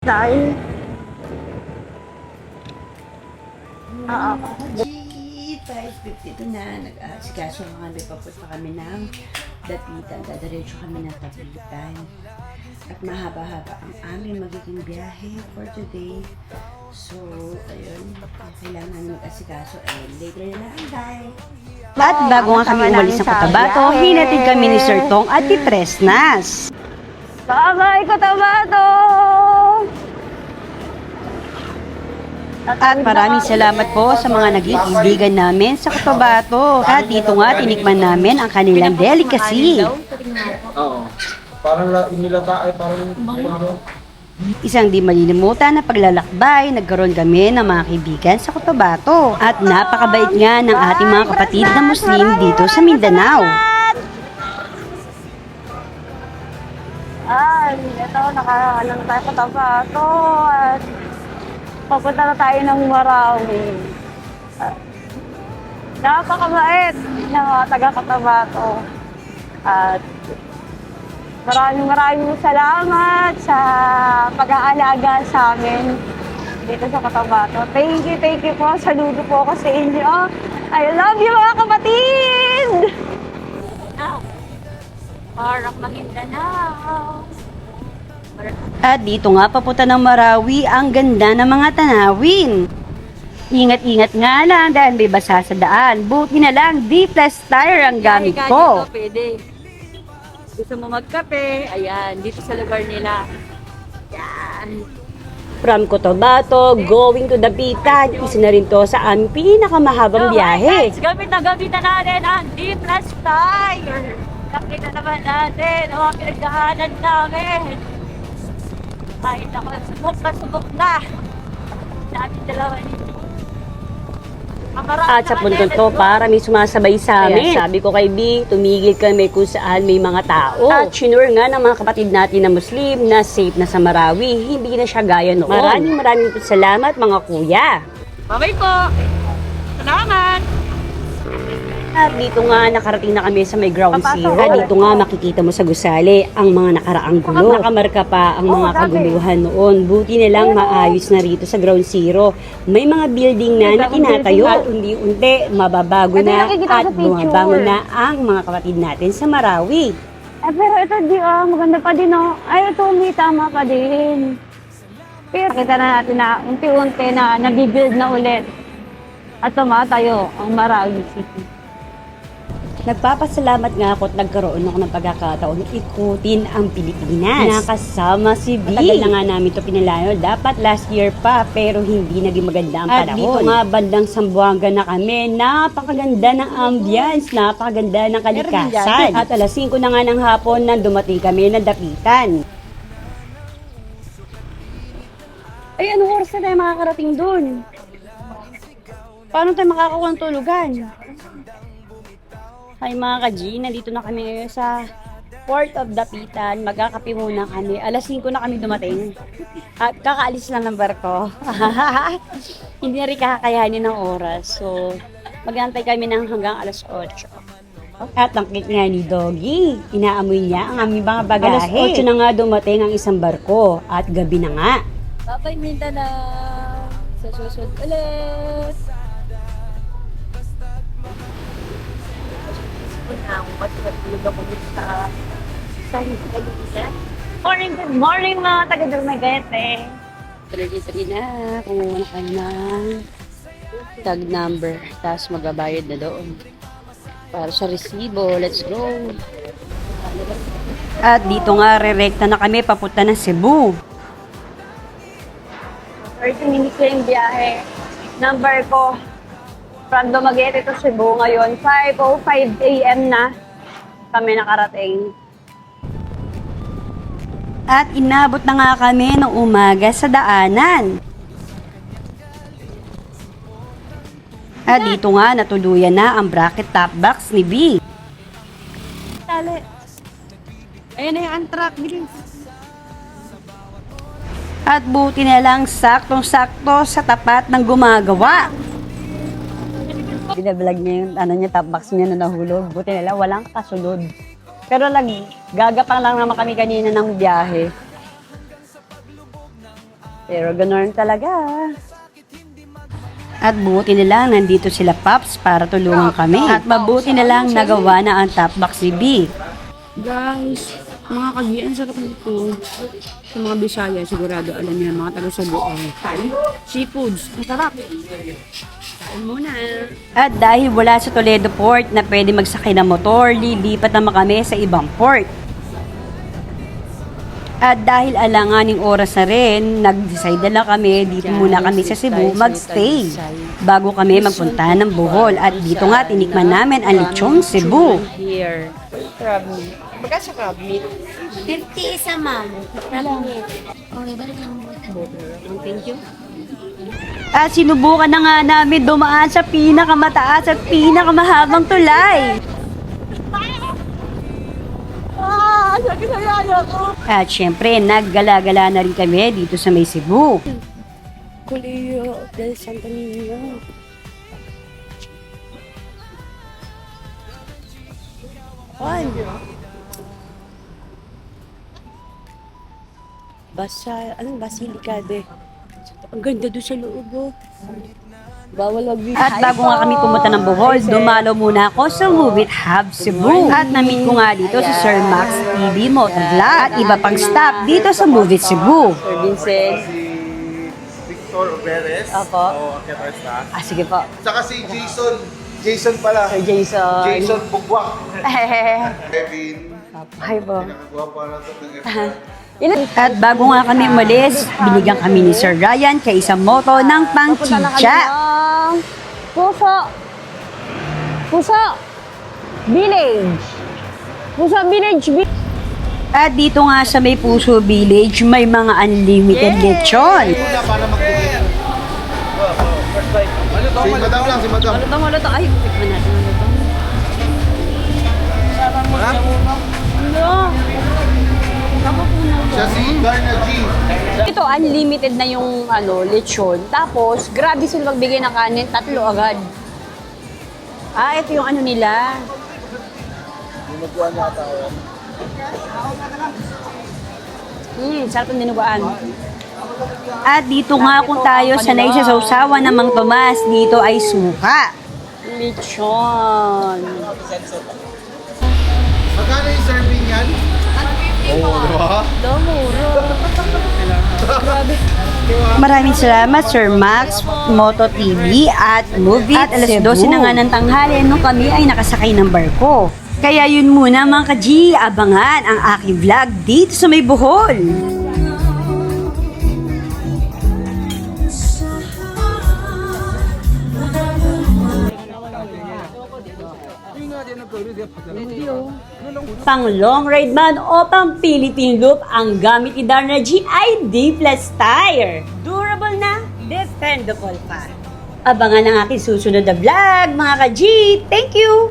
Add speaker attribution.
Speaker 1: Dahil, oo.
Speaker 2: G552 na, nag-asikaso kami, papunta kami ng Dapitan, dadiretso kami ng Dapitan. At mahaba-haba ang aming magiging biyahe for today. So, ayun, kailangan mag-asikaso and later na lang, bye!
Speaker 3: At bago nga kami umalis ng Cotabato, hinatid kami ni Sir Tong at ni Tresnas.
Speaker 1: Bye-bye, Cotabato!
Speaker 3: At maraming salamat po sa mga naging kaibigan namin sa Cotabato. At dito nga tinikman namin ang kanilang delicacy.
Speaker 4: Oo. Parang inilata ay parang
Speaker 3: Isang di malilimutan na paglalakbay, nagkaroon kami ng mga kaibigan sa Cotabato. At napakabait nga ng ating mga kapatid na Muslim dito sa Mindanao.
Speaker 1: Ito, nakakaano na tayo Cotabato at papunta na tayo ng Marawi. Napakabait ng mga taga-Cotabato. At maraming salamat sa pag-aalaga sa amin dito sa Cotabato. Thank you po. Saludo po ako sa inyo. I love you mga kapatid! Parang Maguindanao.
Speaker 3: At dito nga papunta ng Marawi, ang ganda ng mga tanawin. Ingat-ingat nga lang dahil may basa sa daan. Buti na lang, D-Plus tire ang gamit ko.
Speaker 1: Dito, pwede. Gusto mo magkape? Ayan, dito sa lugar nila. Yan.
Speaker 3: From Cotabato, going to Dapitan, isa na rin to sa aming pinakamahabang biyahe.
Speaker 1: Guys, gamit na natin ang D-Plus tire. Nakita naman natin ang mga pinagdaanan namin. Ay, naku, subok na. Sabi dalawa nito.
Speaker 3: At sa punto to, para may sumasabay sa amin. Sabi ko kay B, tumigil kami kung saan may mga tao. At sinure nga ng mga kapatid natin na Muslim na safe na sa Marawi. Hindi na siya gaya noon. Maraming salamat mga kuya.
Speaker 1: Bye-bye po. Salamat.
Speaker 3: At dito nga nakarating na kami sa may ground zero. At dito nga makikita mo sa gusali ang mga nakaraang gulo. Nakamarka pa ang mga kaguluhan noon. Buti na lang maayos na rito sa ground zero. May mga building na tinatayo at unti-unti mababago na at bumabango na ang mga kapatid natin sa Marawi.
Speaker 1: Pero ito maganda pa din Ay, ito may tama pa din. Pero kita na natin na unti-unti na nabibuild na ulit. At tumatayo ang Marawi City.
Speaker 3: Nagpapasalamat nga ako at nagkaroon ako ng pagkakataon ikutin ang Pilipinas. Nakasama si B. Matagal na nga namin ito pinalayo. Dapat last year pa, pero hindi naging maganda ang panahon. At dito nga bandang Zamboanga na kami. Napakaganda ng ambience, napakaganda ng kalikasan. At alas 5 na nga ng hapon nang dumating kami ng Dapitan. Ay, anong oras na tayo makakarating doon? Paano tayo makakakuha ng tulugan? Hi mga ka-G, nandito na kami ngayon sa Port of Dapitan. Magkakape muna kami. Alas 5 na kami dumating. At kakaalis lang ng barko. Hindi na rin kakakayanin ng oras. So, mag-aantay kami ng hanggang alas 8. At ang cute nga ni Doggy. Inaamoy niya ang aming mga bagahe. Alas 8 na nga dumating ang isang barko. At gabi na nga.
Speaker 1: Babay Mindanao. Sa susunod ulit. Good morning mga taga-Dumaguete.
Speaker 3: 33 na. Kumuha na kayo ng tag number. Tapos magabayad na doon. Para sa resibo. Let's go. At dito nga, re-rekta na kami papunta ng Cebu.
Speaker 1: 30 minutes na yung biyahe. Number ko. From Dumaguete to Cebu ngayon. 5:05 a.m. na kami nakarating.
Speaker 3: At inabot na nga kami ng umaga sa daanan. At dito nga natuluyan na ang bracket top box ni B.
Speaker 1: Tali. Ayan na yung antrak. Bilis.
Speaker 3: At buti na lang saktong-sakto sa tapat ng gumagawa. Binablog niya yung top box niya na nahulog. Buti na lang walang kasunod. Pero gagapang lang naman kami kanina ng biyahe. Pero ganoon talaga. At buti na lang nandito sila Pops para tulungan kami. At mabuti na lang nagawa na ang top box si B.
Speaker 2: Guys, mga kagian, sarap nito. Sa mga Bisaya, sigurado alam niyo, mga taga Subuan. Seafoods, ang sarap. Kain muna.
Speaker 3: At dahil wala sa Toledo Port na pwede magsakay ng motor, lilipat naman kami sa ibang port. At dahil alanganing oras na rin, nag-decide na lang kami, dito muna kami sa Cebu magstay bago kami magpunta ng Bohol. At dito nga, tinikman namin ang lechong Cebu.
Speaker 2: Here. Crab meat. Baga sa crab meat.
Speaker 1: 50 isa, ma'am. Okay, balik lang mo.
Speaker 2: Thank you.
Speaker 3: At sinubukan na nga namin dumaan sa pinakamataas at pinakamahabang tulay. At syempre, naggala-gala na rin kami dito sa may Cebu.
Speaker 2: Colegio del Santo Niño. Anong basilika de? Ang ganda doon sa loob, oh. Bawal mag-video.
Speaker 3: At bago nga kami pumunta ng Bohol, dumalo muna ako sa Movie Hub Cebu. At na-meet ko nga dito si Sir Max TV Motovlog at iba pang staff dito sa Movie Cebu.
Speaker 2: Sir Vincent.
Speaker 5: Si Victor Oberes.
Speaker 3: Opo.
Speaker 5: O Ketresta.
Speaker 3: Sige po.
Speaker 5: Saka si Jason. Jason pala.
Speaker 3: Sir Jason.
Speaker 5: Jason Bugwak. Kevin.
Speaker 3: Hi po.
Speaker 5: Pinakagwapo na ito ng FB.
Speaker 3: At bago nga kami umalis, binigyan kami ni Sir Ryan kay isang moto ng pang-chicha.
Speaker 2: Puso. Village. Puso Village.
Speaker 5: Ah,
Speaker 3: At dito nga sa may Puso Village, may mga unlimited lechon.
Speaker 5: Una para mag-begin. Si Madam lang, si Madam.
Speaker 3: Malutong. Ay, tikman natin malutong.
Speaker 5: Siya si Darna G.
Speaker 3: Ito, unlimited na yung lechon. Tapos, grabe sila magbigay ng kanin, 3 agad. Ito yung nila.
Speaker 5: Dinuguan yata yan.
Speaker 3: Sarap ng dinuguan. At dito nga kung tayo sanay sa sausawan ng Mang Tomas, dito ay suka. Lechon.
Speaker 5: Magkano yung serving yan? Oo, diba?
Speaker 3: Maraming salamat Sir Max, Moto TV at Movie at alas 12 na nga ng tanghali nung kami ay nakasakay ng barko. Kaya yun muna mga ka-G, abangan ang aking vlog dito sa may Bohol. Pang long ride man o pang Philippine loop, ang gamit ni Darna G ay D-Plus tire. Durable na, dependable pa. Abangan ang aking susunod na vlog mga ka-G. Thank you!